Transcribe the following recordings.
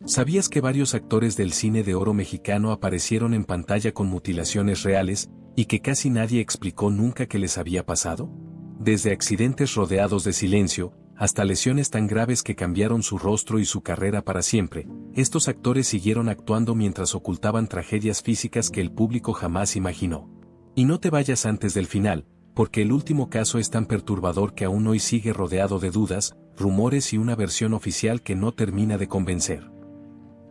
¿Sabías que varios actores del cine de oro mexicano aparecieron en pantalla con mutilaciones reales, y que casi nadie explicó nunca qué les había pasado? Desde accidentes rodeados de silencio, hasta lesiones tan graves que cambiaron su rostro y su carrera para siempre, estos actores siguieron actuando mientras ocultaban tragedias físicas que el público jamás imaginó. Y no te vayas antes del final, porque el último caso es tan perturbador que aún hoy sigue rodeado de dudas, rumores y una versión oficial que no termina de convencer.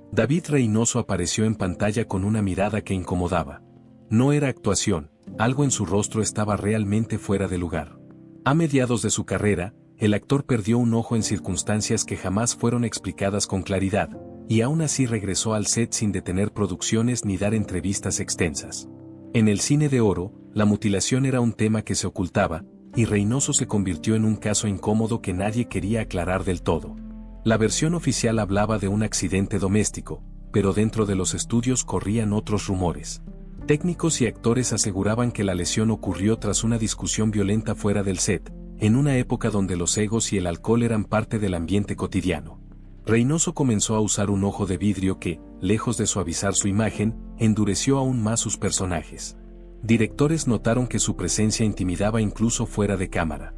David Reynoso apareció en pantalla con una mirada que incomodaba. No era actuación, algo en su rostro estaba realmente fuera de lugar. A mediados de su carrera, el actor perdió un ojo en circunstancias que jamás fueron explicadas con claridad, y aún así regresó al set sin detener producciones ni dar entrevistas extensas. En el cine de oro, la mutilación era un tema que se ocultaba, y Reynoso se convirtió en un caso incómodo que nadie quería aclarar del todo. La versión oficial hablaba de un accidente doméstico, pero dentro de los estudios corrían otros rumores. Técnicos y actores aseguraban que la lesión ocurrió tras una discusión violenta fuera del set, en una época donde los egos y el alcohol eran parte del ambiente cotidiano. Reynoso comenzó a usar un ojo de vidrio que, lejos de suavizar su imagen, endureció aún más sus personajes. Directores notaron que su presencia intimidaba incluso fuera de cámara.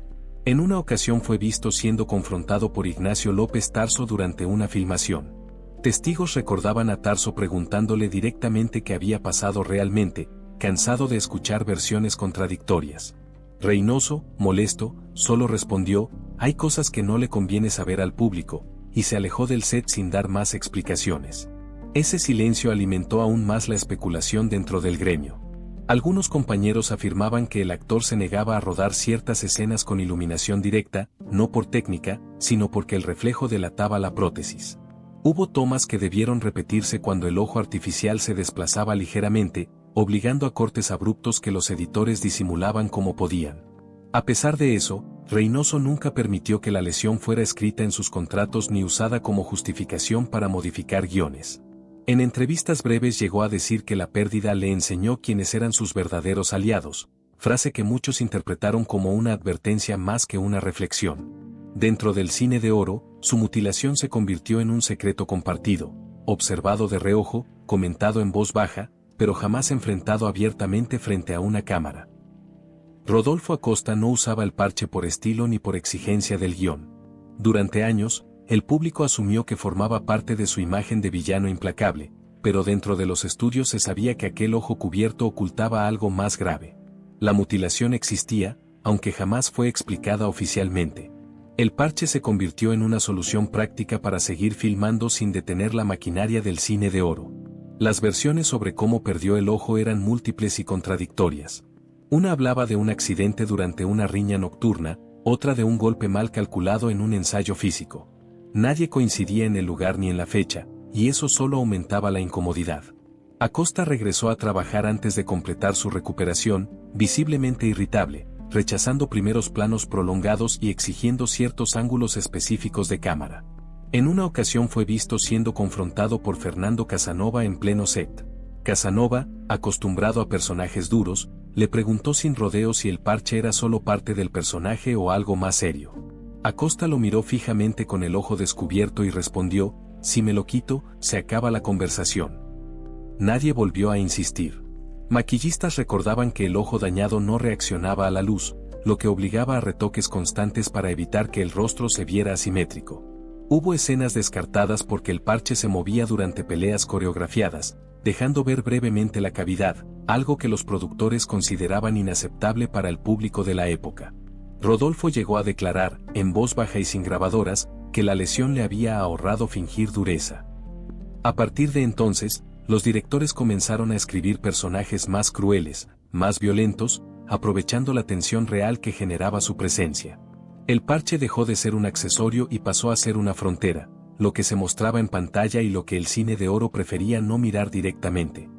En una ocasión fue visto siendo confrontado por Ignacio López Tarso durante una filmación. Testigos recordaban a Tarso preguntándole directamente qué había pasado realmente, cansado de escuchar versiones contradictorias. Reynoso, molesto, solo respondió, «Hay cosas que no le conviene saber al público», y se alejó del set sin dar más explicaciones. Ese silencio alimentó aún más la especulación dentro del gremio. Algunos compañeros afirmaban que el actor se negaba a rodar ciertas escenas con iluminación directa, no por técnica, sino porque el reflejo delataba la prótesis. Hubo tomas que debieron repetirse cuando el ojo artificial se desplazaba ligeramente, obligando a cortes abruptos que los editores disimulaban como podían. A pesar de eso, Reynoso nunca permitió que la lesión fuera escrita en sus contratos ni usada como justificación para modificar guiones. En entrevistas breves llegó a decir que la pérdida le enseñó quiénes eran sus verdaderos aliados, frase que muchos interpretaron como una advertencia más que una reflexión. Dentro del cine de oro, su mutilación se convirtió en un secreto compartido, observado de reojo, comentado en voz baja, pero jamás enfrentado abiertamente frente a una cámara. Rodolfo Acosta no usaba el parche por estilo ni por exigencia del guión. Durante años, el público asumió que formaba parte de su imagen de villano implacable, pero dentro de los estudios se sabía que aquel ojo cubierto ocultaba algo más grave. La mutilación existía, aunque jamás fue explicada oficialmente. El parche se convirtió en una solución práctica para seguir filmando sin detener la maquinaria del cine de oro. Las versiones sobre cómo perdió el ojo eran múltiples y contradictorias. Una hablaba de un accidente durante una riña nocturna, otra de un golpe mal calculado en un ensayo físico. Nadie coincidía en el lugar ni en la fecha, y eso solo aumentaba la incomodidad. Acosta regresó a trabajar antes de completar su recuperación, visiblemente irritable, rechazando primeros planos prolongados y exigiendo ciertos ángulos específicos de cámara. En una ocasión fue visto siendo confrontado por Fernando Casanova en pleno set. Casanova, acostumbrado a personajes duros, le preguntó sin rodeos si el parche era solo parte del personaje o algo más serio. Acosta lo miró fijamente con el ojo descubierto y respondió, «Si me lo quito, se acaba la conversación». Nadie volvió a insistir. Maquillistas recordaban que el ojo dañado no reaccionaba a la luz, lo que obligaba a retoques constantes para evitar que el rostro se viera asimétrico. Hubo escenas descartadas porque el parche se movía durante peleas coreografiadas, dejando ver brevemente la cavidad, algo que los productores consideraban inaceptable para el público de la época. Rodolfo llegó a declarar, en voz baja y sin grabadoras, que la lesión le había ahorrado fingir dureza. A partir de entonces, los directores comenzaron a escribir personajes más crueles, más violentos, aprovechando la tensión real que generaba su presencia. El parche dejó de ser un accesorio y pasó a ser una frontera, lo que se mostraba en pantalla y lo que el cine de oro prefería no mirar directamente.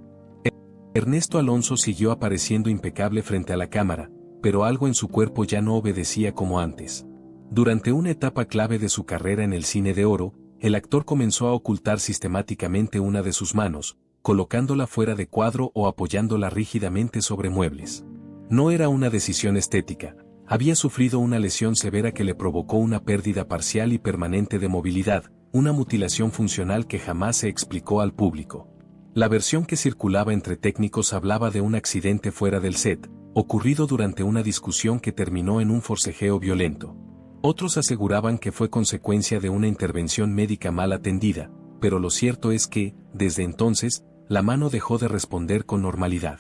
Ernesto Alonso siguió apareciendo impecable frente a la cámara, pero algo en su cuerpo ya no obedecía como antes. Durante una etapa clave de su carrera en el cine de oro, el actor comenzó a ocultar sistemáticamente una de sus manos, colocándola fuera de cuadro o apoyándola rígidamente sobre muebles. No era una decisión estética, había sufrido una lesión severa que le provocó una pérdida parcial y permanente de movilidad, una mutilación funcional que jamás se explicó al público. La versión que circulaba entre técnicos hablaba de un accidente fuera del set, ocurrido durante una discusión que terminó en un forcejeo violento. Otros aseguraban que fue consecuencia de una intervención médica mal atendida, pero lo cierto es que, desde entonces, la mano dejó de responder con normalidad.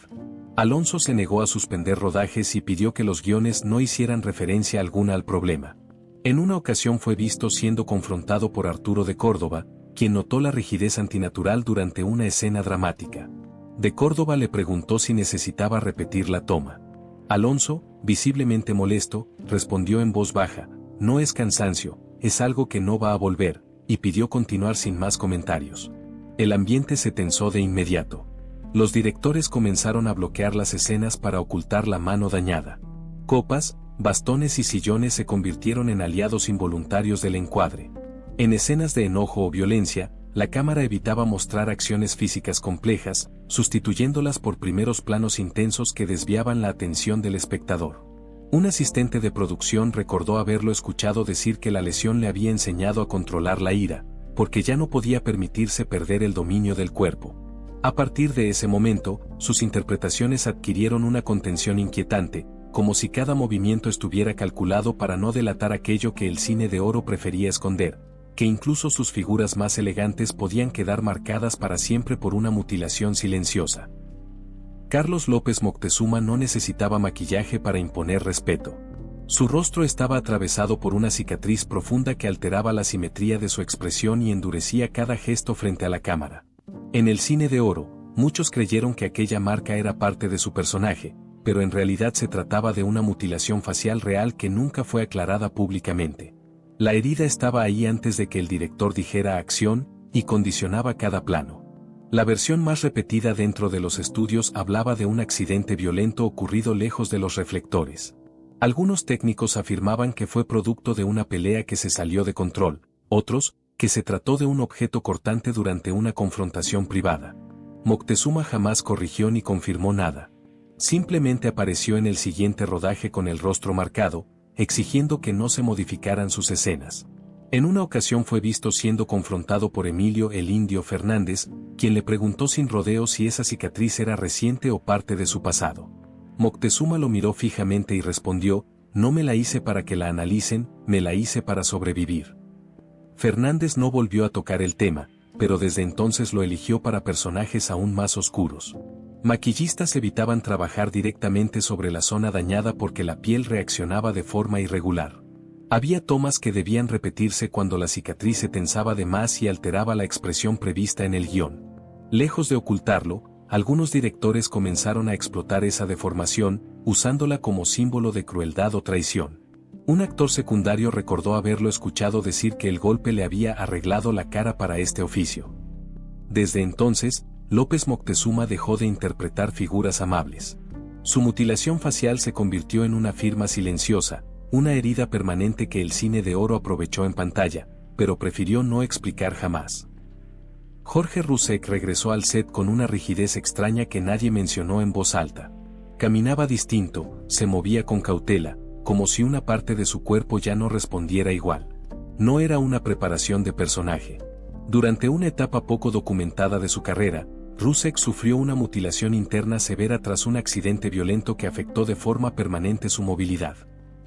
Alonso se negó a suspender rodajes y pidió que los guiones no hicieran referencia alguna al problema. En una ocasión fue visto siendo confrontado por Arturo de Córdoba, quien notó la rigidez antinatural durante una escena dramática. De Córdoba le preguntó si necesitaba repetir la toma. Alonso, visiblemente molesto, respondió en voz baja: "No es cansancio, es algo que no va a volver", y pidió continuar sin más comentarios. El ambiente se tensó de inmediato. Los directores comenzaron a bloquear las escenas para ocultar la mano dañada. Copas, bastones y sillones se convirtieron en aliados involuntarios del encuadre. En escenas de enojo o violencia, la cámara evitaba mostrar acciones físicas complejas, sustituyéndolas por primeros planos intensos que desviaban la atención del espectador. Un asistente de producción recordó haberlo escuchado decir que la lesión le había enseñado a controlar la ira, porque ya no podía permitirse perder el dominio del cuerpo. A partir de ese momento, sus interpretaciones adquirieron una contención inquietante, como si cada movimiento estuviera calculado para no delatar aquello que el cine de oro prefería esconder, que incluso sus figuras más elegantes podían quedar marcadas para siempre por una mutilación silenciosa. Carlos López Moctezuma no necesitaba maquillaje para imponer respeto. Su rostro estaba atravesado por una cicatriz profunda que alteraba la simetría de su expresión y endurecía cada gesto frente a la cámara. En el cine de oro, muchos creyeron que aquella marca era parte de su personaje, pero en realidad se trataba de una mutilación facial real que nunca fue aclarada públicamente. La herida estaba ahí antes de que el director dijera acción, y condicionaba cada plano. La versión más repetida dentro de los estudios hablaba de un accidente violento ocurrido lejos de los reflectores. Algunos técnicos afirmaban que fue producto de una pelea que se salió de control, otros, que se trató de un objeto cortante durante una confrontación privada. Moctezuma jamás corrigió ni confirmó nada. Simplemente apareció en el siguiente rodaje con el rostro marcado, exigiendo que no se modificaran sus escenas. En una ocasión fue visto siendo confrontado por Emilio "el Indio" Fernández, quien le preguntó sin rodeos si esa cicatriz era reciente o parte de su pasado. Moctezuma lo miró fijamente y respondió: "No me la hice para que la analicen, me la hice para sobrevivir". Fernández no volvió a tocar el tema, pero desde entonces lo eligió para personajes aún más oscuros. Maquillistas evitaban trabajar directamente sobre la zona dañada porque la piel reaccionaba de forma irregular. Había tomas que debían repetirse cuando la cicatriz se tensaba de más y alteraba la expresión prevista en el guión. Lejos de ocultarlo, algunos directores comenzaron a explotar esa deformación, usándola como símbolo de crueldad o traición. Un actor secundario recordó haberlo escuchado decir que el golpe le había arreglado la cara para este oficio. Desde entonces, López Moctezuma dejó de interpretar figuras amables. Su mutilación facial se convirtió en una firma silenciosa, una herida permanente que el cine de oro aprovechó en pantalla, pero prefirió no explicar jamás. Jorge Roussek regresó al set con una rigidez extraña que nadie mencionó en voz alta. Caminaba distinto, se movía con cautela, como si una parte de su cuerpo ya no respondiera igual. No era una preparación de personaje. Durante una etapa poco documentada de su carrera, Roussek sufrió una mutilación interna severa tras un accidente violento que afectó de forma permanente su movilidad.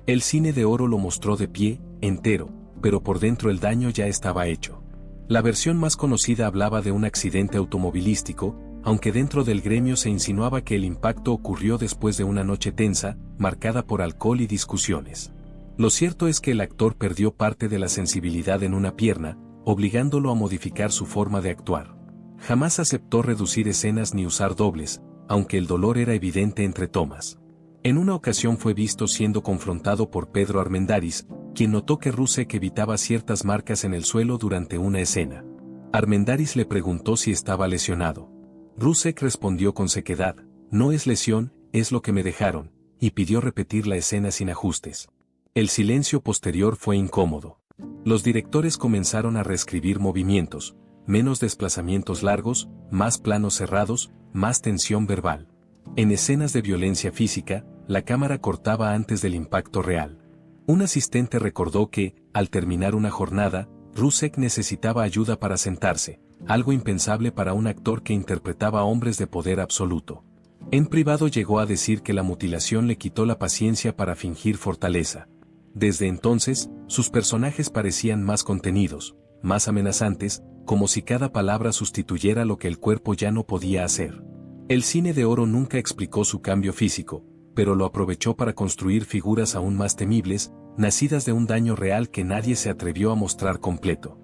El cine de oro lo mostró de pie, entero, pero por dentro el daño ya estaba hecho. La versión más conocida hablaba de un accidente automovilístico, aunque dentro del gremio se insinuaba que el impacto ocurrió después de una noche tensa, marcada por alcohol y discusiones. Lo cierto es que el actor perdió parte de la sensibilidad en una pierna, obligándolo a modificar su forma de actuar. Jamás aceptó reducir escenas ni usar dobles, aunque el dolor era evidente entre tomas. En una ocasión fue visto siendo confrontado por Pedro Armendáriz, quien notó que Roussek evitaba ciertas marcas en el suelo durante una escena. Armendáriz le preguntó si estaba lesionado. Roussek respondió con sequedad: "No es lesión, es lo que me dejaron", y pidió repetir la escena sin ajustes. El silencio posterior fue incómodo. Los directores comenzaron a reescribir movimientos, menos desplazamientos largos, más planos cerrados, más tensión verbal. En escenas de violencia física, la cámara cortaba antes del impacto real. Un asistente recordó que, al terminar una jornada, Rusek necesitaba ayuda para sentarse, algo impensable para un actor que interpretaba a hombres de poder absoluto. En privado llegó a decir que la mutilación le quitó la paciencia para fingir fortaleza. Desde entonces, sus personajes parecían más contenidos, más amenazantes, como si cada palabra sustituyera lo que el cuerpo ya no podía hacer. El cine de oro nunca explicó su cambio físico, pero lo aprovechó para construir figuras aún más temibles, nacidas de un daño real que nadie se atrevió a mostrar completo.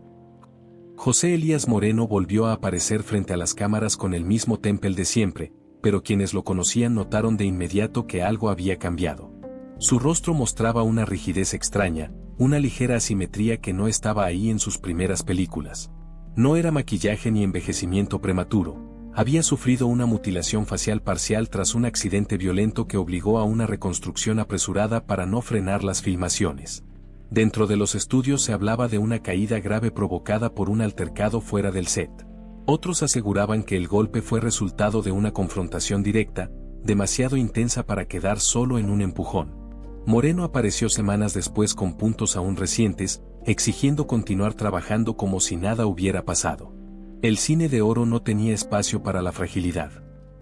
José Elías Moreno volvió a aparecer frente a las cámaras con el mismo temple de siempre, pero quienes lo conocían notaron de inmediato que algo había cambiado. Su rostro mostraba una rigidez extraña, una ligera asimetría que no estaba ahí en sus primeras películas. No era maquillaje ni envejecimiento prematuro. Había sufrido una mutilación facial parcial tras un accidente violento que obligó a una reconstrucción apresurada para no frenar las filmaciones. Dentro de los estudios se hablaba de una caída grave provocada por un altercado fuera del set. Otros aseguraban que el golpe fue resultado de una confrontación directa, demasiado intensa para quedar solo en un empujón. Moreno apareció semanas después con puntos aún recientes, exigiendo continuar trabajando como si nada hubiera pasado. El cine de oro no tenía espacio para la fragilidad.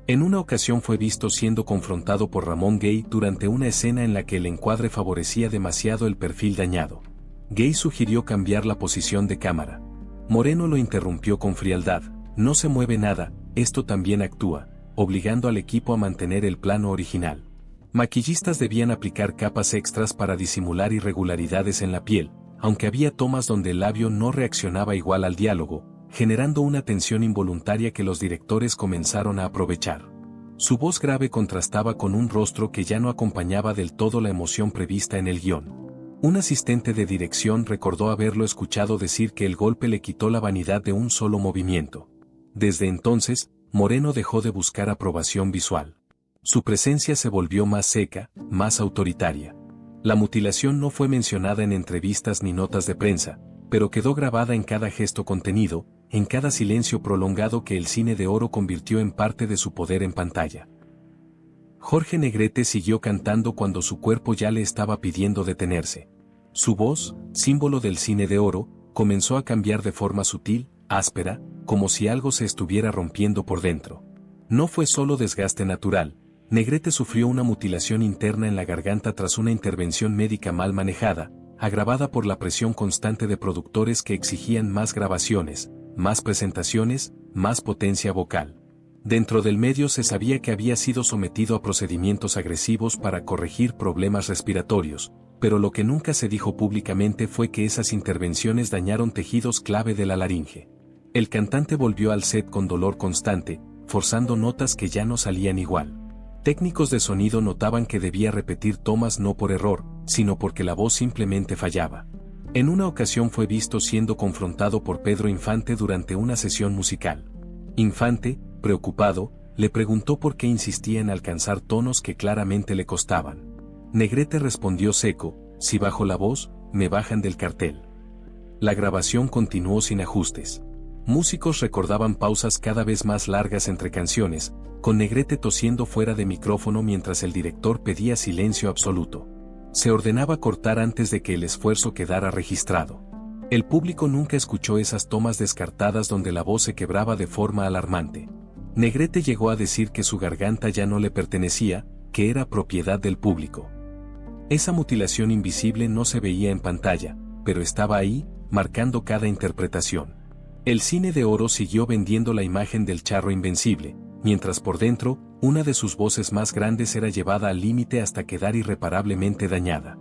En una ocasión fue visto siendo confrontado por Ramón Gay durante una escena en la que el encuadre favorecía demasiado el perfil dañado. Gay sugirió cambiar la posición de cámara. Moreno lo interrumpió con frialdad: no se mueve nada, esto también actúa, obligando al equipo a mantener el plano original. Maquillistas debían aplicar capas extras para disimular irregularidades en la piel, aunque había tomas donde el labio no reaccionaba igual al diálogo, generando una tensión involuntaria que los directores comenzaron a aprovechar. Su voz grave contrastaba con un rostro que ya no acompañaba del todo la emoción prevista en el guión. Un asistente de dirección recordó haberlo escuchado decir que el golpe le quitó la vanidad de un solo movimiento. Desde entonces, Moreno dejó de buscar aprobación visual. Su presencia se volvió más seca, más autoritaria. La mutilación no fue mencionada en entrevistas ni notas de prensa, pero quedó grabada en cada gesto contenido, en cada silencio prolongado que el cine de oro convirtió en parte de su poder en pantalla. Jorge Negrete siguió cantando cuando su cuerpo ya le estaba pidiendo detenerse. Su voz, símbolo del cine de oro, comenzó a cambiar de forma sutil, áspera, como si algo se estuviera rompiendo por dentro. No fue solo desgaste natural. Negrete sufrió una mutilación interna en la garganta tras una intervención médica mal manejada, agravada por la presión constante de productores que exigían más grabaciones, más presentaciones, más potencia vocal. Dentro del medio se sabía que había sido sometido a procedimientos agresivos para corregir problemas respiratorios, pero lo que nunca se dijo públicamente fue que esas intervenciones dañaron tejidos clave de la laringe. El cantante volvió al set con dolor constante, forzando notas que ya no salían igual. Técnicos de sonido notaban que debía repetir tomas no por error, sino porque la voz simplemente fallaba. En una ocasión fue visto siendo confrontado por Pedro Infante durante una sesión musical. Infante, preocupado, le preguntó por qué insistía en alcanzar tonos que claramente le costaban. Negrete respondió seco: si bajo la voz, me bajan del cartel. La grabación continuó sin ajustes. Músicos recordaban pausas cada vez más largas entre canciones, con Negrete tosiendo fuera de micrófono mientras el director pedía silencio absoluto. Se ordenaba cortar antes de que el esfuerzo quedara registrado. El público nunca escuchó esas tomas descartadas donde la voz se quebraba de forma alarmante. Negrete llegó a decir que su garganta ya no le pertenecía, que era propiedad del público. Esa mutilación invisible no se veía en pantalla, pero estaba ahí, marcando cada interpretación. El cine de oro siguió vendiendo la imagen del charro invencible, mientras por dentro, una de sus voces más grandes era llevada al límite hasta quedar irreparablemente dañada.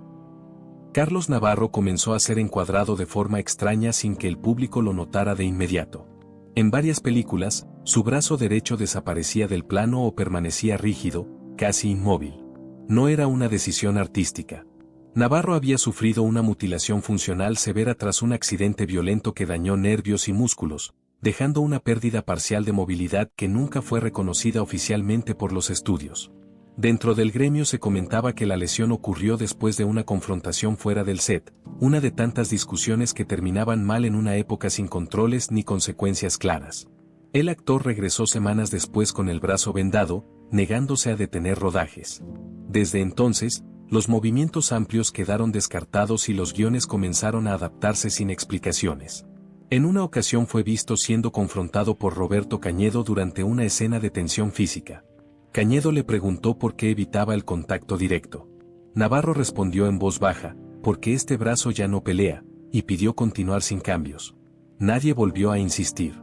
Carlos Navarro comenzó a ser encuadrado de forma extraña sin que el público lo notara de inmediato. En varias películas, su brazo derecho desaparecía del plano o permanecía rígido, casi inmóvil. No era una decisión artística. Navarro había sufrido una mutilación funcional severa tras un accidente violento que dañó nervios y músculos, dejando una pérdida parcial de movilidad que nunca fue reconocida oficialmente por los estudios. Dentro del gremio se comentaba que la lesión ocurrió después de una confrontación fuera del set, una de tantas discusiones que terminaban mal en una época sin controles ni consecuencias claras. El actor regresó semanas después con el brazo vendado, negándose a detener rodajes. Desde entonces, Los movimientos amplios quedaron descartados y los guiones comenzaron a adaptarse sin explicaciones. En una ocasión fue visto siendo confrontado por Roberto Cañedo durante una escena de tensión física. Cañedo le preguntó por qué evitaba el contacto directo. Navarro respondió en voz baja, porque este brazo ya no pelea, y pidió continuar sin cambios. Nadie volvió a insistir.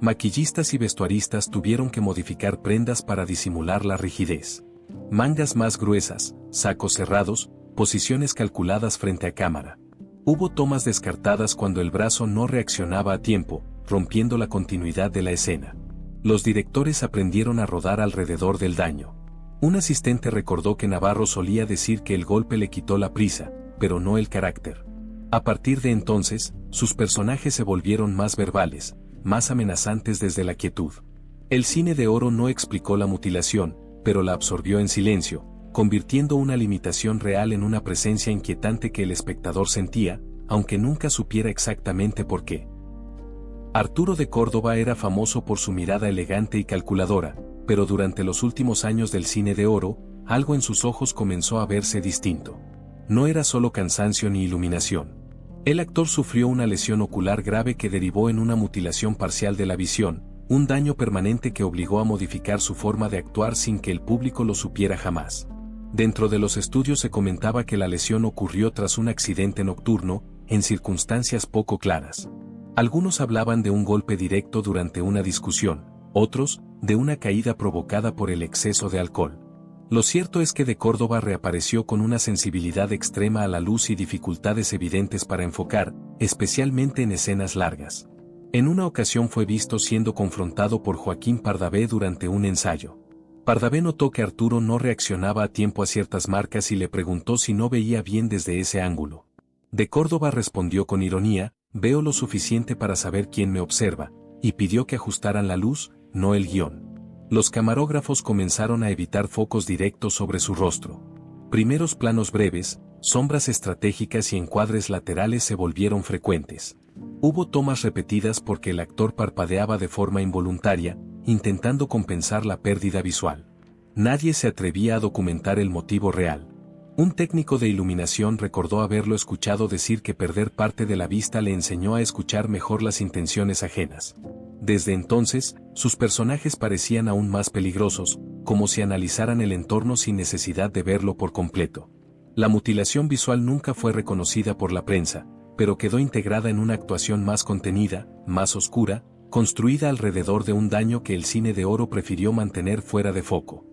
Maquillistas y vestuaristas tuvieron que modificar prendas para disimular la rigidez. Mangas más gruesas, sacos cerrados, posiciones calculadas frente a cámara. Hubo tomas descartadas cuando el brazo no reaccionaba a tiempo, rompiendo la continuidad de la escena. Los directores aprendieron a rodar alrededor del daño. Un asistente recordó que Navarro solía decir que el golpe le quitó la prisa, pero no el carácter. A partir de entonces, sus personajes se volvieron más verbales, más amenazantes desde la quietud. El cine de oro no explicó la mutilación, pero la absorbió en silencio, convirtiendo una limitación real en una presencia inquietante que el espectador sentía, aunque nunca supiera exactamente por qué. Arturo de Córdoba era famoso por su mirada elegante y calculadora, pero durante los últimos años del cine de oro, algo en sus ojos comenzó a verse distinto. No era solo cansancio ni iluminación. El actor sufrió una lesión ocular grave que derivó en una mutilación parcial de la visión, un daño permanente que obligó a modificar su forma de actuar sin que el público lo supiera jamás. Dentro de los estudios se comentaba que la lesión ocurrió tras un accidente nocturno, en circunstancias poco claras. Algunos hablaban de un golpe directo durante una discusión, otros, de una caída provocada por el exceso de alcohol. Lo cierto es que de Córdoba reapareció con una sensibilidad extrema a la luz y dificultades evidentes para enfocar, especialmente en escenas largas. En una ocasión fue visto siendo confrontado por Joaquín Pardavé durante un ensayo. Pardavé notó que Arturo no reaccionaba a tiempo a ciertas marcas y le preguntó si no veía bien desde ese ángulo. De Córdoba respondió con ironía, veo lo suficiente para saber quién me observa, y pidió que ajustaran la luz, no el guión. Los camarógrafos comenzaron a evitar focos directos sobre su rostro. Primeros planos breves, sombras estratégicas y encuadres laterales se volvieron frecuentes. Hubo tomas repetidas porque el actor parpadeaba de forma involuntaria, intentando compensar la pérdida visual. Nadie se atrevía a documentar el motivo real. Un técnico de iluminación recordó haberlo escuchado decir que perder parte de la vista le enseñó a escuchar mejor las intenciones ajenas. Desde entonces, sus personajes parecían aún más peligrosos, como si analizaran el entorno sin necesidad de verlo por completo. La mutilación visual nunca fue reconocida por la prensa, pero quedó integrada en una actuación más contenida, más oscura, construida alrededor de un daño que el cine de oro prefirió mantener fuera de foco.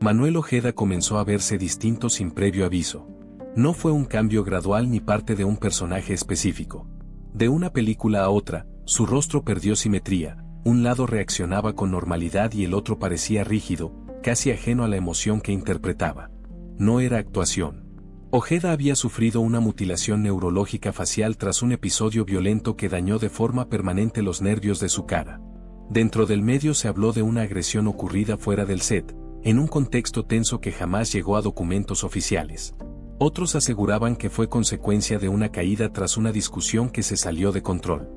Manuel Ojeda comenzó a verse distinto sin previo aviso. No fue un cambio gradual ni parte de un personaje específico. De una película a otra, su rostro perdió simetría, un lado reaccionaba con normalidad y el otro parecía rígido, casi ajeno a la emoción que interpretaba. No era actuación. Ojeda había sufrido una mutilación neurológica facial tras un episodio violento que dañó de forma permanente los nervios de su cara. Dentro del medio se habló de una agresión ocurrida fuera del set, en un contexto tenso que jamás llegó a documentos oficiales. Otros aseguraban que fue consecuencia de una caída tras una discusión que se salió de control.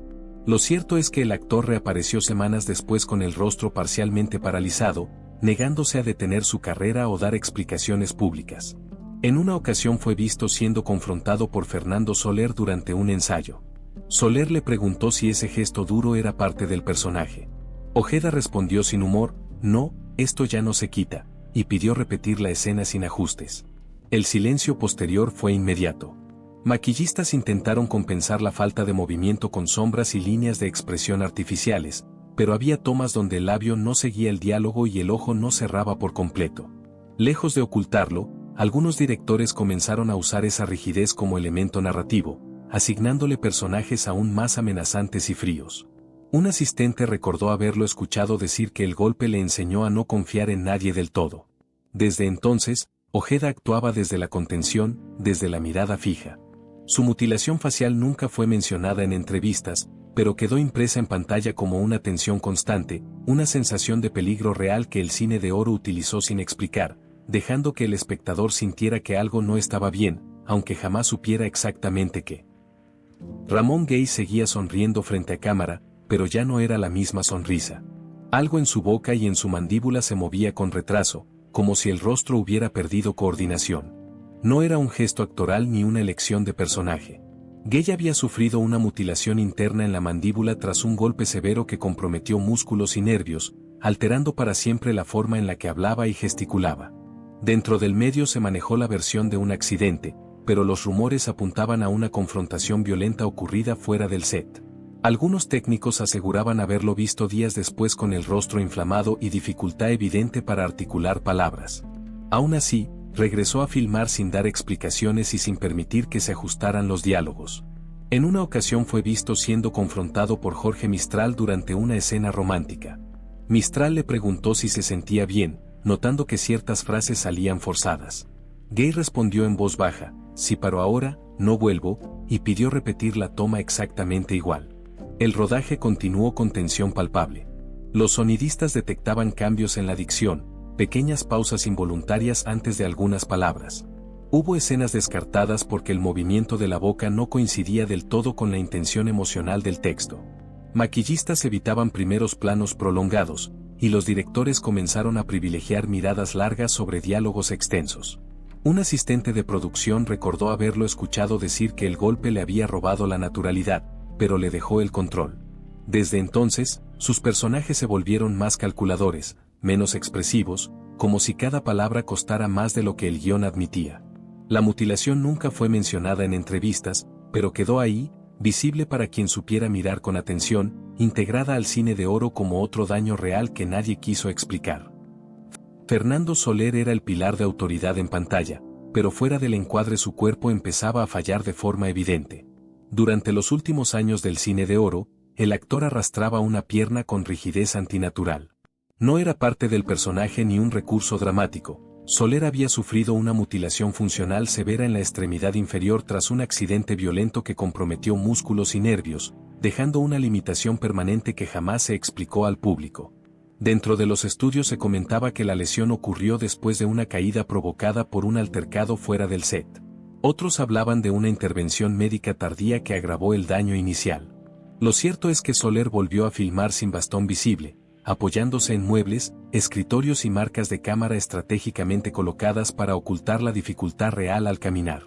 Lo cierto es que el actor reapareció semanas después con el rostro parcialmente paralizado, negándose a detener su carrera o dar explicaciones públicas. En una ocasión fue visto siendo confrontado por Fernando Soler durante un ensayo. Soler le preguntó si ese gesto duro era parte del personaje. Ojeda respondió sin humor, no, esto ya no se quita, y pidió repetir la escena sin ajustes. El silencio posterior fue inmediato. Maquillistas intentaron compensar la falta de movimiento con sombras y líneas de expresión artificiales, pero había tomas donde el labio no seguía el diálogo y el ojo no cerraba por completo. Lejos de ocultarlo, algunos directores comenzaron a usar esa rigidez como elemento narrativo, asignándole personajes aún más amenazantes y fríos. Un asistente recordó haberlo escuchado decir que el golpe le enseñó a no confiar en nadie del todo. Desde entonces, Ojeda actuaba desde la contención, desde la mirada fija. Su mutilación facial nunca fue mencionada en entrevistas, pero quedó impresa en pantalla como una tensión constante, una sensación de peligro real que el cine de oro utilizó sin explicar, dejando que el espectador sintiera que algo no estaba bien, aunque jamás supiera exactamente qué. Ramón Gay seguía sonriendo frente a cámara, pero ya no era la misma sonrisa. Algo en su boca y en su mandíbula se movía con retraso, como si el rostro hubiera perdido coordinación. No era un gesto actoral ni una elección de personaje. Gay había sufrido una mutilación interna en la mandíbula tras un golpe severo que comprometió músculos y nervios, alterando para siempre la forma en la que hablaba y gesticulaba. Dentro del medio se manejó la versión de un accidente, pero los rumores apuntaban a una confrontación violenta ocurrida fuera del set. Algunos técnicos aseguraban haberlo visto días después con el rostro inflamado y dificultad evidente para articular palabras. Aún así, regresó a filmar sin dar explicaciones y sin permitir que se ajustaran los diálogos. En una ocasión fue visto siendo confrontado por Jorge Mistral durante una escena romántica. Mistral le preguntó si se sentía bien, notando que ciertas frases salían forzadas. Gay respondió en voz baja, "Si paro ahora, no vuelvo", y pidió repetir la toma exactamente igual. El rodaje continuó con tensión palpable. Los sonidistas detectaban cambios en la dicción, pequeñas pausas involuntarias antes de algunas palabras. Hubo escenas descartadas porque el movimiento de la boca no coincidía del todo con la intención emocional del texto. Maquillistas evitaban primeros planos prolongados, y los directores comenzaron a privilegiar miradas largas sobre diálogos extensos. Un asistente de producción recordó haberlo escuchado decir que el golpe le había robado la naturalidad, pero le dejó el control. Desde entonces, sus personajes se volvieron más calculadores, menos expresivos, como si cada palabra costara más de lo que el guión admitía. La mutilación nunca fue mencionada en entrevistas, pero quedó ahí, visible para quien supiera mirar con atención, integrada al cine de oro como otro daño real que nadie quiso explicar. Fernando Soler era el pilar de autoridad en pantalla, pero fuera del encuadre su cuerpo empezaba a fallar de forma evidente. Durante los últimos años del cine de oro, el actor arrastraba una pierna con rigidez antinatural. No era parte del personaje ni un recurso dramático. Soler había sufrido una mutilación funcional severa en la extremidad inferior tras un accidente violento que comprometió músculos y nervios, dejando una limitación permanente que jamás se explicó al público. Dentro de los estudios se comentaba que la lesión ocurrió después de una caída provocada por un altercado fuera del set. Otros hablaban de una intervención médica tardía que agravó el daño inicial. Lo cierto es que Soler volvió a filmar sin bastón visible, apoyándose en muebles, escritorios y marcas de cámara estratégicamente colocadas para ocultar la dificultad real al caminar.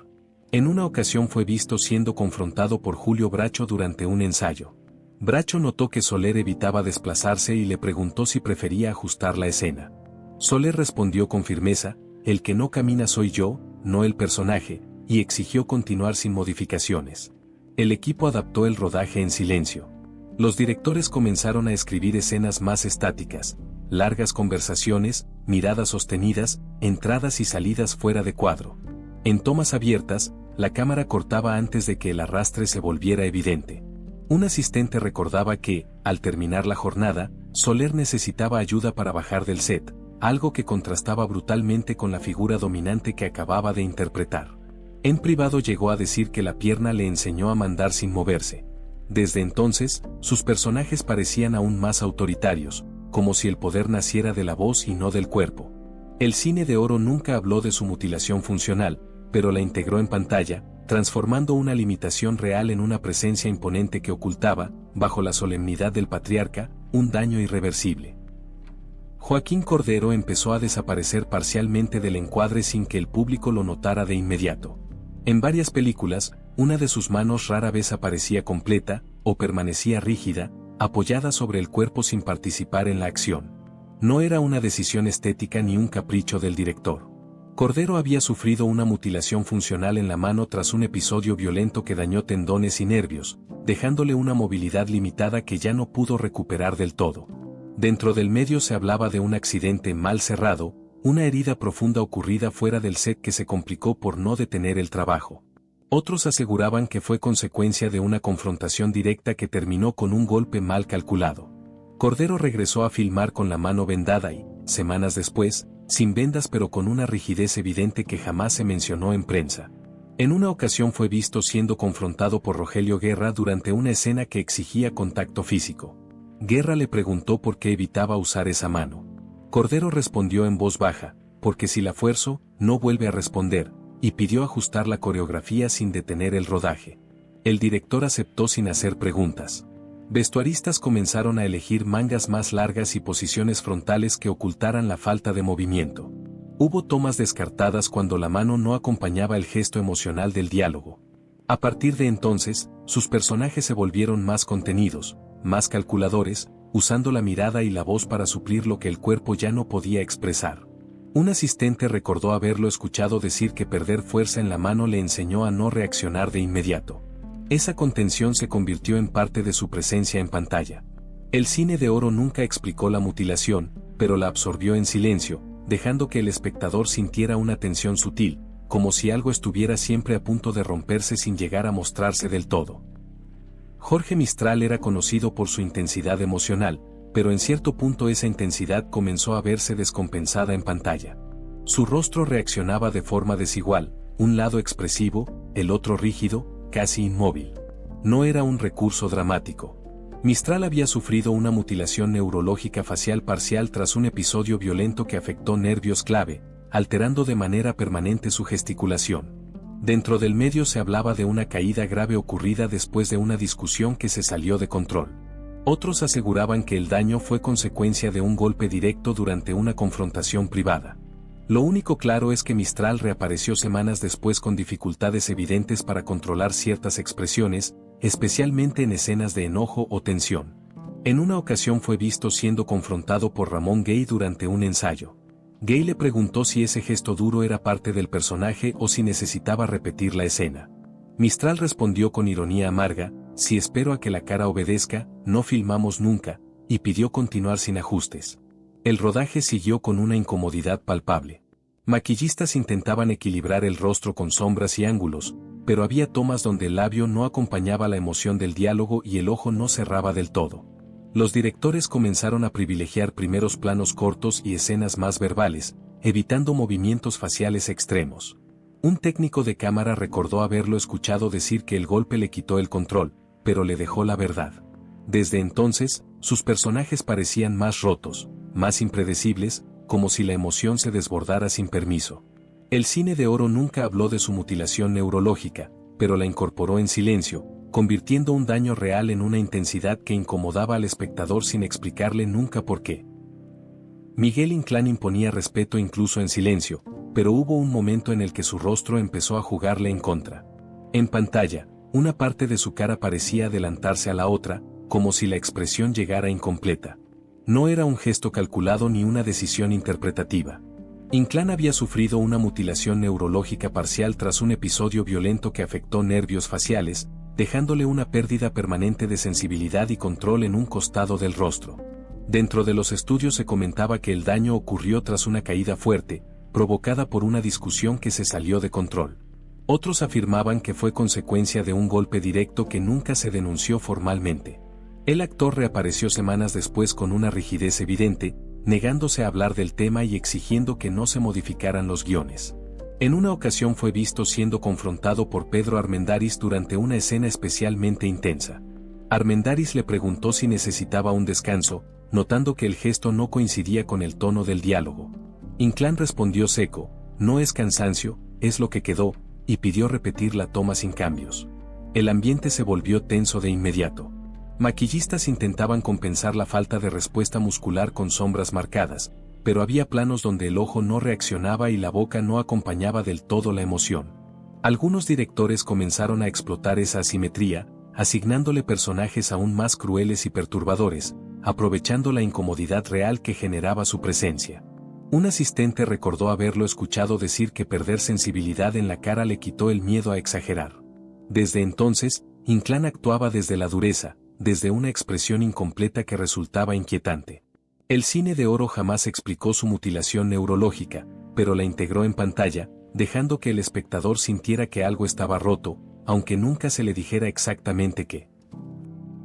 En una ocasión fue visto siendo confrontado por Julio Bracho durante un ensayo. Bracho notó que Soler evitaba desplazarse y le preguntó si prefería ajustar la escena. Soler respondió con firmeza, "El que no camina soy yo, no el personaje", y exigió continuar sin modificaciones. El equipo adaptó el rodaje en silencio. Los directores comenzaron a escribir escenas más estáticas, largas conversaciones, miradas sostenidas, entradas y salidas fuera de cuadro. En tomas abiertas, la cámara cortaba antes de que el arrastre se volviera evidente. Un asistente recordaba que, al terminar la jornada, Soler necesitaba ayuda para bajar del set, algo que contrastaba brutalmente con la figura dominante que acababa de interpretar. En privado llegó a decir que la pierna le enseñó a mandar sin moverse. Desde entonces, sus personajes parecían aún más autoritarios, como si el poder naciera de la voz y no del cuerpo. El cine de oro nunca habló de su mutilación funcional, pero la integró en pantalla, transformando una limitación real en una presencia imponente que ocultaba, bajo la solemnidad del patriarca, un daño irreversible. Joaquín Cordero empezó a desaparecer parcialmente del encuadre sin que el público lo notara de inmediato. En varias películas, una de sus manos rara vez aparecía completa, o permanecía rígida, apoyada sobre el cuerpo sin participar en la acción. No era una decisión estética ni un capricho del director. Cordero había sufrido una mutilación funcional en la mano tras un episodio violento que dañó tendones y nervios, dejándole una movilidad limitada que ya no pudo recuperar del todo. Dentro del medio se hablaba de un accidente mal cerrado, una herida profunda ocurrida fuera del set que se complicó por no detener el trabajo. Otros aseguraban que fue consecuencia de una confrontación directa que terminó con un golpe mal calculado. Cordero regresó a filmar con la mano vendada y, semanas después, sin vendas pero con una rigidez evidente que jamás se mencionó en prensa. En una ocasión fue visto siendo confrontado por Rogelio Guerra durante una escena que exigía contacto físico. Guerra le preguntó por qué evitaba usar esa mano. Cordero respondió en voz baja, "Porque si la fuerzo, no vuelve a responder", y pidió ajustar la coreografía sin detener el rodaje. El director aceptó sin hacer preguntas. Vestuaristas comenzaron a elegir mangas más largas y posiciones frontales que ocultaran la falta de movimiento. Hubo tomas descartadas cuando la mano no acompañaba el gesto emocional del diálogo. A partir de entonces, sus personajes se volvieron más contenidos, más calculadores, usando la mirada y la voz para suplir lo que el cuerpo ya no podía expresar. Un asistente recordó haberlo escuchado decir que perder fuerza en la mano le enseñó a no reaccionar de inmediato. Esa contención se convirtió en parte de su presencia en pantalla. El cine de oro nunca explicó la mutilación, pero la absorbió en silencio, dejando que el espectador sintiera una tensión sutil, como si algo estuviera siempre a punto de romperse sin llegar a mostrarse del todo. Jorge Mistral era conocido por su intensidad emocional, pero en cierto punto esa intensidad comenzó a verse descompensada en pantalla. Su rostro reaccionaba de forma desigual, un lado expresivo, el otro rígido, casi inmóvil. No era un recurso dramático. Mistral había sufrido una mutilación neurológica facial parcial tras un episodio violento que afectó nervios clave, alterando de manera permanente su gesticulación. Dentro del medio se hablaba de una caída grave ocurrida después de una discusión que se salió de control. Otros aseguraban que el daño fue consecuencia de un golpe directo durante una confrontación privada. Lo único claro es que Mistral reapareció semanas después con dificultades evidentes para controlar ciertas expresiones, especialmente en escenas de enojo o tensión. En una ocasión fue visto siendo confrontado por Ramón Gay durante un ensayo. Gay le preguntó si ese gesto duro era parte del personaje o si necesitaba repetir la escena. Mistral respondió con ironía amarga: si espero a que la cara obedezca, no filmamos nunca, y pidió continuar sin ajustes. El rodaje siguió con una incomodidad palpable. Maquillistas intentaban equilibrar el rostro con sombras y ángulos, pero había tomas donde el labio no acompañaba la emoción del diálogo y el ojo no cerraba del todo. Los directores comenzaron a privilegiar primeros planos cortos y escenas más verbales, evitando movimientos faciales extremos. Un técnico de cámara recordó haberlo escuchado decir que el golpe le quitó el control, pero le dejó la verdad. Desde entonces, sus personajes parecían más rotos, más impredecibles, como si la emoción se desbordara sin permiso. El cine de oro nunca habló de su mutilación neurológica, pero la incorporó en silencio, convirtiendo un daño real en una intensidad que incomodaba al espectador sin explicarle nunca por qué. Miguel Inclán imponía respeto incluso en silencio, pero hubo un momento en el que su rostro empezó a jugarle en contra. En pantalla, una parte de su cara parecía adelantarse a la otra, como si la expresión llegara incompleta. No era un gesto calculado ni una decisión interpretativa. Inclán había sufrido una mutilación neurológica parcial tras un episodio violento que afectó nervios faciales, dejándole una pérdida permanente de sensibilidad y control en un costado del rostro. Dentro de los estudios se comentaba que el daño ocurrió tras una caída fuerte, provocada por una discusión que se salió de control. Otros afirmaban que fue consecuencia de un golpe directo que nunca se denunció formalmente. El actor reapareció semanas después con una rigidez evidente, negándose a hablar del tema y exigiendo que no se modificaran los guiones. En una ocasión fue visto siendo confrontado por Pedro Armendáriz durante una escena especialmente intensa. Armendáriz le preguntó si necesitaba un descanso, notando que el gesto no coincidía con el tono del diálogo. Inclán respondió seco: no es cansancio, es lo que quedó, y pidió repetir la toma sin cambios. El ambiente se volvió tenso de inmediato. Maquillistas intentaban compensar la falta de respuesta muscular con sombras marcadas, pero había planos donde el ojo no reaccionaba y la boca no acompañaba del todo la emoción. Algunos directores comenzaron a explotar esa asimetría, asignándole personajes aún más crueles y perturbadores, aprovechando la incomodidad real que generaba su presencia. Un asistente recordó haberlo escuchado decir que perder sensibilidad en la cara le quitó el miedo a exagerar. Desde entonces, Inclán actuaba desde la dureza, desde una expresión incompleta que resultaba inquietante. El cine de oro jamás explicó su mutilación neurológica, pero la integró en pantalla, dejando que el espectador sintiera que algo estaba roto, aunque nunca se le dijera exactamente qué.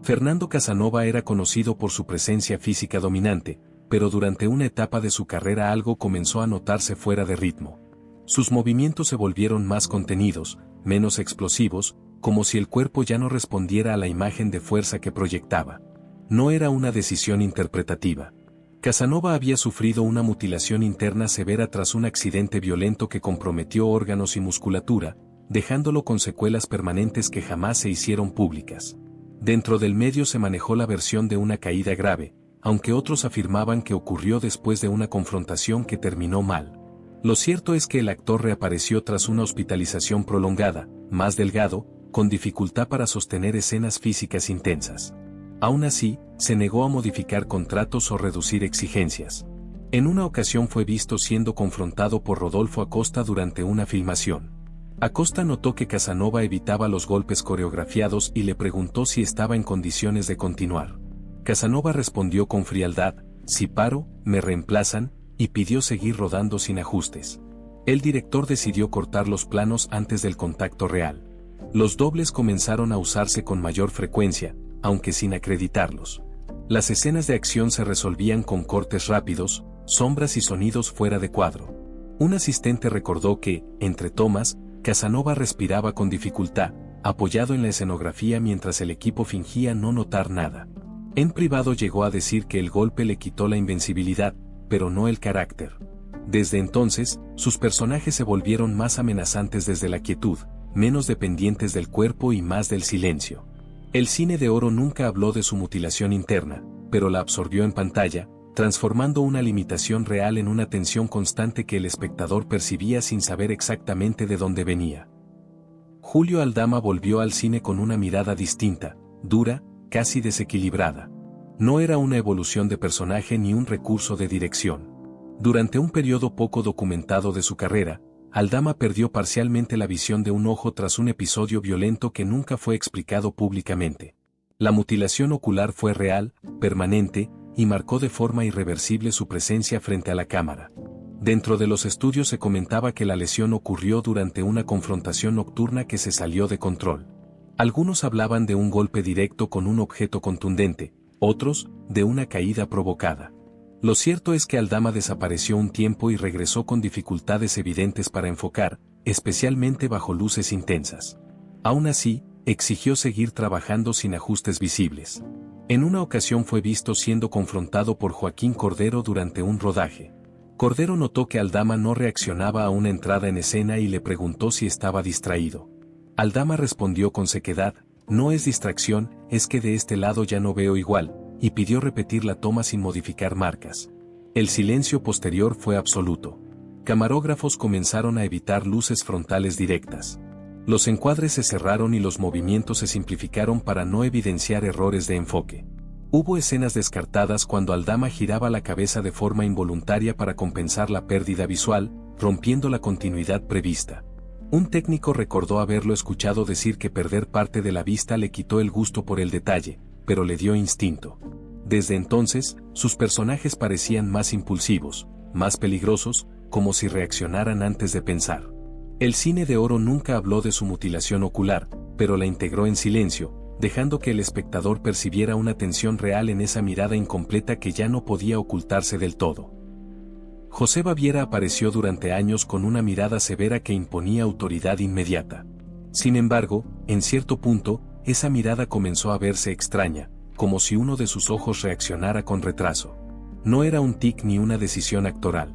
Fernando Casanova era conocido por su presencia física dominante, pero durante una etapa de su carrera algo comenzó a notarse fuera de ritmo. Sus movimientos se volvieron más contenidos, menos explosivos, como si el cuerpo ya no respondiera a la imagen de fuerza que proyectaba. No era una decisión interpretativa. Casanova había sufrido una mutilación interna severa tras un accidente violento que comprometió órganos y musculatura, dejándolo con secuelas permanentes que jamás se hicieron públicas. Dentro del medio se manejó la versión de una caída grave, aunque otros afirmaban que ocurrió después de una confrontación que terminó mal. Lo cierto es que el actor reapareció tras una hospitalización prolongada, más delgado, con dificultad para sostener escenas físicas intensas. Aún así, se negó a modificar contratos o reducir exigencias. En una ocasión fue visto siendo confrontado por Rodolfo Acosta durante una filmación. Acosta notó que Casanova evitaba los golpes coreografiados y le preguntó si estaba en condiciones de continuar. Casanova respondió con frialdad: "Si paro, me reemplazan", y pidió seguir rodando sin ajustes. El director decidió cortar los planos antes del contacto real. Los dobles comenzaron a usarse con mayor frecuencia, aunque sin acreditarlos. Las escenas de acción se resolvían con cortes rápidos, sombras y sonidos fuera de cuadro. Un asistente recordó que, entre tomas, Casanova respiraba con dificultad, apoyado en la escenografía mientras el equipo fingía no notar nada. En privado llegó a decir que el golpe le quitó la invencibilidad, pero no el carácter. Desde entonces, sus personajes se volvieron más amenazantes desde la quietud, menos dependientes del cuerpo y más del silencio. El cine de oro nunca habló de su mutilación interna, pero la absorbió en pantalla, transformando una limitación real en una tensión constante que el espectador percibía sin saber exactamente de dónde venía. Julio Aldama volvió al cine con una mirada distinta, dura, casi desequilibrada. No era una evolución de personaje ni un recurso de dirección. Durante un periodo poco documentado de su carrera, Aldama perdió parcialmente la visión de un ojo tras un episodio violento que nunca fue explicado públicamente. La mutilación ocular fue real, permanente, y marcó de forma irreversible su presencia frente a la cámara. Dentro de los estudios se comentaba que la lesión ocurrió durante una confrontación nocturna que se salió de control. Algunos hablaban de un golpe directo con un objeto contundente, otros, de una caída provocada. Lo cierto es que Aldama desapareció un tiempo y regresó con dificultades evidentes para enfocar, especialmente bajo luces intensas. Aún así, exigió seguir trabajando sin ajustes visibles. En una ocasión fue visto siendo confrontado por Joaquín Cordero durante un rodaje. Cordero notó que Aldama no reaccionaba a una entrada en escena y le preguntó si estaba distraído. Aldama respondió con sequedad: "No es distracción, es que de este lado ya no veo igual", y pidió repetir la toma sin modificar marcas. El silencio posterior fue absoluto. Camarógrafos comenzaron a evitar luces frontales directas. Los encuadres se cerraron y los movimientos se simplificaron para no evidenciar errores de enfoque. Hubo escenas descartadas cuando Aldama giraba la cabeza de forma involuntaria para compensar la pérdida visual, rompiendo la continuidad prevista. Un técnico recordó haberlo escuchado decir que perder parte de la vista le quitó el gusto por el detalle, pero le dio instinto. Desde entonces, sus personajes parecían más impulsivos, más peligrosos, como si reaccionaran antes de pensar. El cine de oro nunca habló de su mutilación ocular, pero la integró en silencio, dejando que el espectador percibiera una tensión real en esa mirada incompleta que ya no podía ocultarse del todo. José Baviera apareció durante años con una mirada severa que imponía autoridad inmediata. Sin embargo, en cierto punto, esa mirada comenzó a verse extraña, como si uno de sus ojos reaccionara con retraso. No era un tic ni una decisión actoral.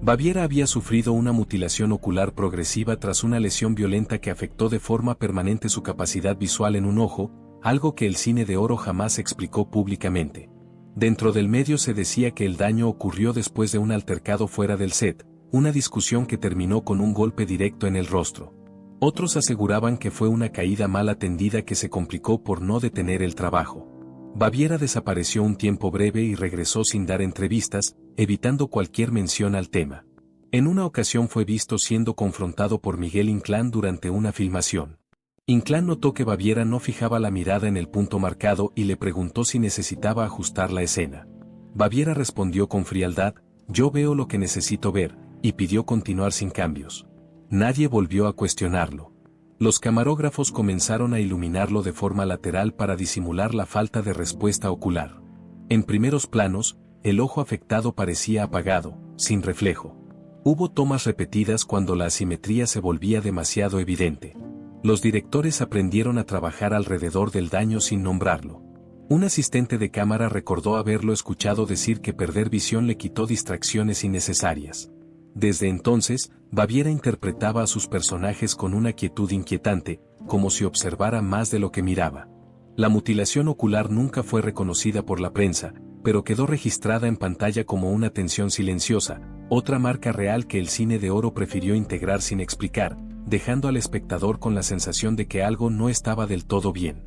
Baviera había sufrido una mutilación ocular progresiva tras una lesión violenta que afectó de forma permanente su capacidad visual en un ojo, algo que el cine de oro jamás explicó públicamente. Dentro del medio se decía que el daño ocurrió después de un altercado fuera del set, una discusión que terminó con un golpe directo en el rostro. Otros aseguraban que fue una caída mal atendida que se complicó por no detener el trabajo. Baviera desapareció un tiempo breve y regresó sin dar entrevistas, evitando cualquier mención al tema. En una ocasión fue visto siendo confrontado por Miguel Inclán durante una filmación. Inclán notó que Baviera no fijaba la mirada en el punto marcado y le preguntó si necesitaba ajustar la escena. Baviera respondió con frialdad: "Yo veo lo que necesito ver", y pidió continuar sin cambios. Nadie volvió a cuestionarlo. Los camarógrafos comenzaron a iluminarlo de forma lateral para disimular la falta de respuesta ocular. En primeros planos, el ojo afectado parecía apagado, sin reflejo. Hubo tomas repetidas cuando la asimetría se volvía demasiado evidente. Los directores aprendieron a trabajar alrededor del daño sin nombrarlo. Un asistente de cámara recordó haberlo escuchado decir que perder visión le quitó distracciones innecesarias. Desde entonces, Baviera interpretaba a sus personajes con una quietud inquietante, como si observara más de lo que miraba. La mutilación ocular nunca fue reconocida por la prensa, pero quedó registrada en pantalla como una tensión silenciosa, otra marca real que el cine de oro prefirió integrar sin explicar, dejando al espectador con la sensación de que algo no estaba del todo bien.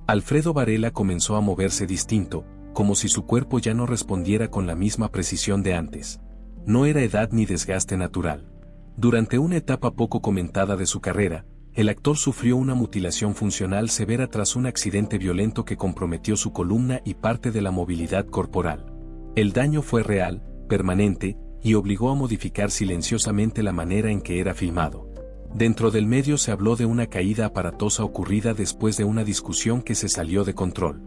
Alfredo Varela comenzó a moverse distinto, como si su cuerpo ya no respondiera con la misma precisión de antes. No era edad ni desgaste natural. Durante una etapa poco comentada de su carrera, el actor sufrió una mutilación funcional severa tras un accidente violento que comprometió su columna y parte de la movilidad corporal. El daño fue real, permanente, y obligó a modificar silenciosamente la manera en que era filmado. Dentro del medio se habló de una caída aparatosa ocurrida después de una discusión que se salió de control.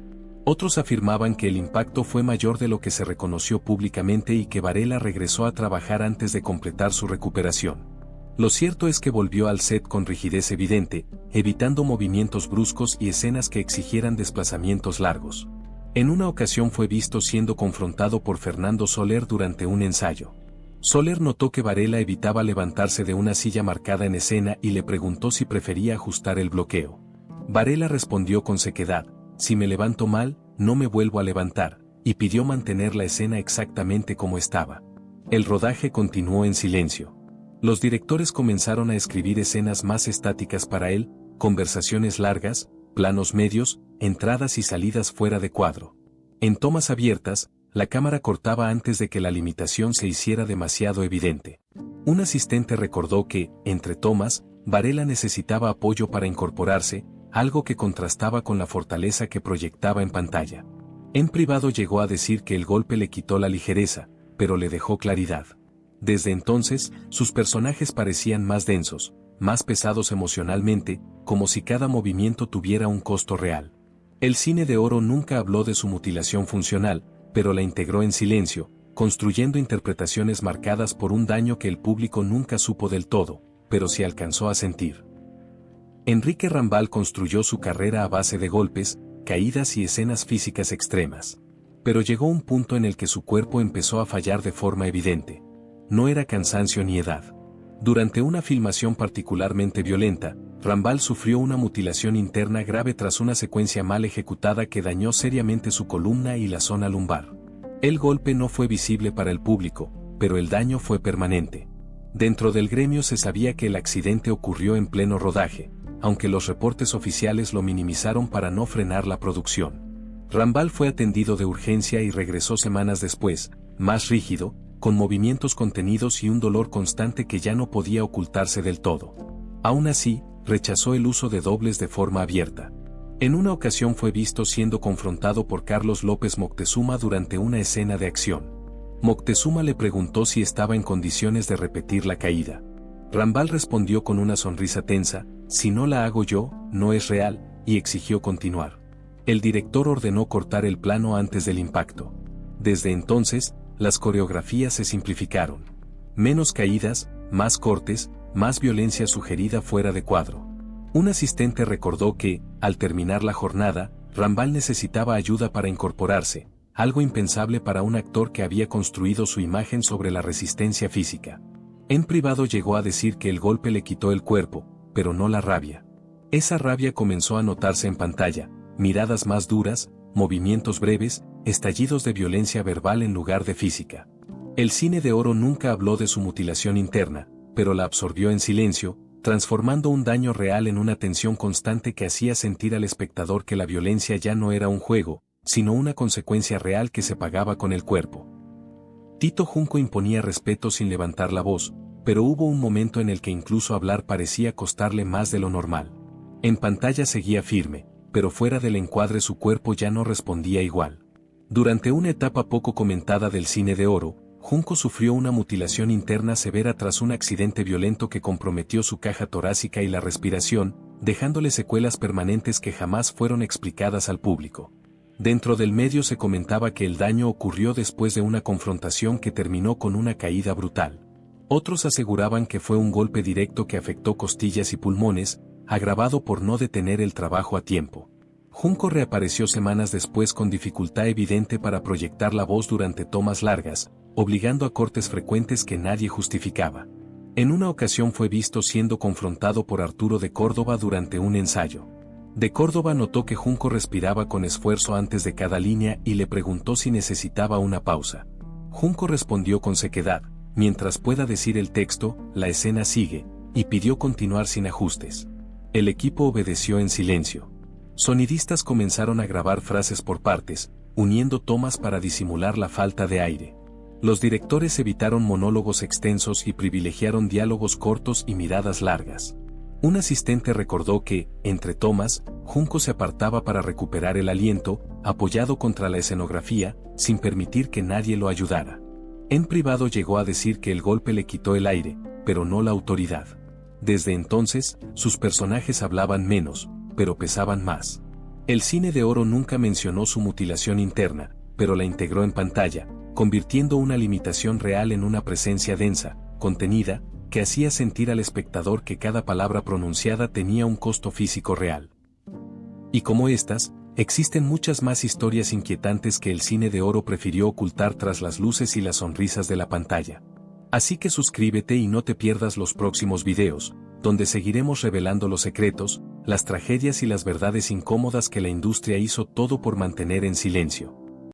Otros afirmaban que el impacto fue mayor de lo que se reconoció públicamente y que Varela regresó a trabajar antes de completar su recuperación. Lo cierto es que volvió al set con rigidez evidente, evitando movimientos bruscos y escenas que exigieran desplazamientos largos. En una ocasión fue visto siendo confrontado por Fernando Soler durante un ensayo. Soler notó que Varela evitaba levantarse de una silla marcada en escena y le preguntó si prefería ajustar el bloqueo. Varela respondió con sequedad: "Si me levanto mal, no me vuelvo a levantar", y pidió mantener la escena exactamente como estaba. El rodaje continuó en silencio. Los directores comenzaron a escribir escenas más estáticas para él, conversaciones largas, planos medios, entradas y salidas fuera de cuadro. En tomas abiertas, la cámara cortaba antes de que la limitación se hiciera demasiado evidente. Un asistente recordó que, entre tomas, Varela necesitaba apoyo para incorporarse, algo que contrastaba con la fortaleza que proyectaba en pantalla. En privado llegó a decir que el golpe le quitó la ligereza, pero le dejó claridad. Desde entonces, sus personajes parecían más densos, más pesados emocionalmente, como si cada movimiento tuviera un costo real. El cine de oro nunca habló de su mutilación funcional, pero la integró en silencio, construyendo interpretaciones marcadas por un daño que el público nunca supo del todo, pero sí alcanzó a sentir. Enrique Rambal construyó su carrera a base de golpes, caídas y escenas físicas extremas. Pero llegó un punto en el que su cuerpo empezó a fallar de forma evidente. No era cansancio ni edad. Durante una filmación particularmente violenta, Rambal sufrió una mutilación interna grave tras una secuencia mal ejecutada que dañó seriamente su columna y la zona lumbar. El golpe no fue visible para el público, pero el daño fue permanente. Dentro del gremio se sabía que el accidente ocurrió en pleno rodaje, aunque los reportes oficiales lo minimizaron para no frenar la producción. Rambal fue atendido de urgencia y regresó semanas después, más rígido, con movimientos contenidos y un dolor constante que ya no podía ocultarse del todo. Aún así, rechazó el uso de dobles de forma abierta. En una ocasión fue visto siendo confrontado por Carlos López Moctezuma durante una escena de acción. Moctezuma le preguntó si estaba en condiciones de repetir la caída. Rambal respondió con una sonrisa tensa: "Si no la hago yo, no es real", y exigió continuar. El director ordenó cortar el plano antes del impacto. Desde entonces, las coreografías se simplificaron. Menos caídas, más cortes, más violencia sugerida fuera de cuadro. Un asistente recordó que, al terminar la jornada, Rambal necesitaba ayuda para incorporarse, algo impensable para un actor que había construido su imagen sobre la resistencia física. En privado llegó a decir que el golpe le quitó el cuerpo, pero no la rabia. Esa rabia comenzó a notarse en pantalla: miradas más duras, movimientos breves, estallidos de violencia verbal en lugar de física. El cine de oro nunca habló de su mutilación interna, pero la absorbió en silencio, transformando un daño real en una tensión constante que hacía sentir al espectador que la violencia ya no era un juego, sino una consecuencia real que se pagaba con el cuerpo. Tito Junco imponía respeto sin levantar la voz, pero hubo un momento en el que incluso hablar parecía costarle más de lo normal. En pantalla seguía firme, pero fuera del encuadre su cuerpo ya no respondía igual. Durante una etapa poco comentada del cine de oro, Junco sufrió una mutilación interna severa tras un accidente violento que comprometió su caja torácica y la respiración, dejándole secuelas permanentes que jamás fueron explicadas al público. Dentro del medio se comentaba que el daño ocurrió después de una confrontación que terminó con una caída brutal. Otros aseguraban que fue un golpe directo que afectó costillas y pulmones, agravado por no detener el trabajo a tiempo. Junco reapareció semanas después con dificultad evidente para proyectar la voz durante tomas largas, obligando a cortes frecuentes que nadie justificaba. En una ocasión fue visto siendo confrontado por Arturo de Córdoba durante un ensayo. De Córdoba notó que Junco respiraba con esfuerzo antes de cada línea y le preguntó si necesitaba una pausa. Junco respondió con sequedad: mientras pueda decir el texto, la escena sigue, y pidió continuar sin ajustes. El equipo obedeció en silencio. Sonidistas comenzaron a grabar frases por partes, uniendo tomas para disimular la falta de aire. Los directores evitaron monólogos extensos y privilegiaron diálogos cortos y miradas largas. Un asistente recordó que, entre tomas, Junco se apartaba para recuperar el aliento, apoyado contra la escenografía, sin permitir que nadie lo ayudara. En privado llegó a decir que el golpe le quitó el aire, pero no la autoridad. Desde entonces, sus personajes hablaban menos, pero pesaban más. El cine de oro nunca mencionó su mutilación interna, pero la integró en pantalla, convirtiendo una limitación real en una presencia densa, contenida, que hacía sentir al espectador que cada palabra pronunciada tenía un costo físico real. Y como estas, existen muchas más historias inquietantes que el cine de oro prefirió ocultar tras las luces y las sonrisas de la pantalla. Así que suscríbete y no te pierdas los próximos videos, donde seguiremos revelando los secretos, las tragedias y las verdades incómodas que la industria hizo todo por mantener en silencio.